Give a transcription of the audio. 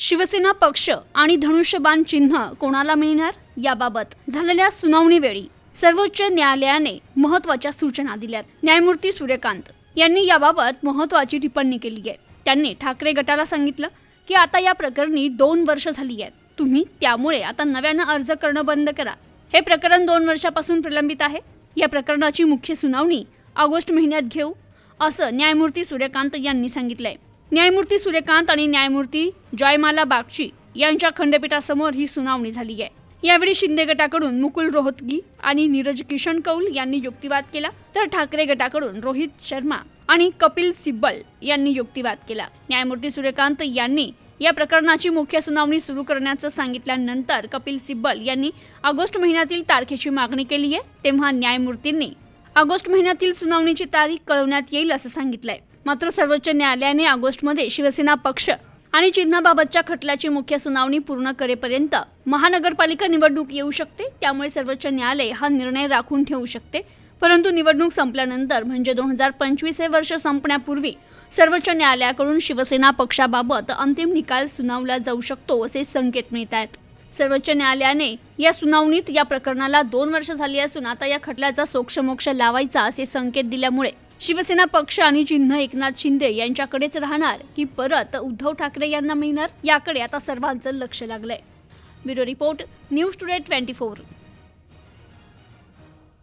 शिवसेना पक्ष आणि धनुष्यबाण चिन्ह कोणाला मिळणार याबाबत झालेल्या सुनावणीवेळी सर्वोच्च न्यायालयाने महत्त्वाच्या सूचना दिल्यात। न्यायमूर्ती सूर्यकांत यांनी याबाबत महत्त्वाची टिप्पणी केली आहे। त्यांनी ठाकरे गटाला सांगितलं की आता या प्रकरणी 2 वर्ष झाली आहेत, तुम्ही त्यामुळे आता नव्यानं अर्ज करणं बंद करा। हे प्रकरण 2 वर्षापासून प्रलंबित आहे। या प्रकरणाची मुख्य सुनावणी ऑगस्ट महिन्यात घेऊ असं न्यायमूर्ती सूर्यकांत यांनी सांगितलंय। न्यायमूर्ती सूर्यकांत आणि न्यायमूर्ती जयमाला बागची यांच्या खंडपीठासमोर ही सुनावणी झाली आहे। यावेळी शिंदे गटाकडून मुकुल रोहतगी आणि नीरज किशन कौल यांनी युक्तिवाद केला, तर ठाकरे गटाकडून रोहित शर्मा आणि कपिल सिब्बल यांनी युक्तिवाद केला। न्यायमूर्ती सूर्यकांत यांनी या प्रकरणाची मुख्य सुनावणी सुरू करण्याचं सांगितल्यानंतर कपिल सिब्बल यांनी ऑगस्ट महिन्यातील तारखेची मागणी केली आहे। तेव्हा न्यायमूर्तींनी ऑगस्ट महिन्यातील सुनावणीची तारीख कळवण्यात येईल असं सांगितलंय। मात्र सर्वोच्च न्यायालयाने ऑगस्टमध्ये शिवसेना पक्ष आणि चिन्हाबाबतच्या खटल्याची मुख्य सुनावणी पूर्ण करेपर्यंत महानगरपालिका निवडणूक येऊ शकते, त्यामुळे सर्वोच्च न्यायालय हा निर्णय राखून ठेवू शकते। परंतु निवडणूक संपल्यानंतर म्हणजे 2025 हे वर्ष संपण्यापूर्वी सर्वोच्च न्यायालयाकडून शिवसेना पक्षाबाबत अंतिम निकाल सुनावला जाऊ शकतो असे संकेत मिळत आहेत। सर्वोच्च न्यायालयाने या सुनावणीत या प्रकरणाला 2 वर्ष झाली असून आता या खटल्याचा सोक्षमोक्ष लावायचा असे संकेत दिल्यामुळे शिवसेना पक्ष आणि चिन्ह एकनाथ शिंदे यांच्याकडेच राहणार की परत उद्धव ठाकरे यांना मिळणार, याकडे आता सर्वांचं लक्ष लागलंय। Bureau report, news today 24।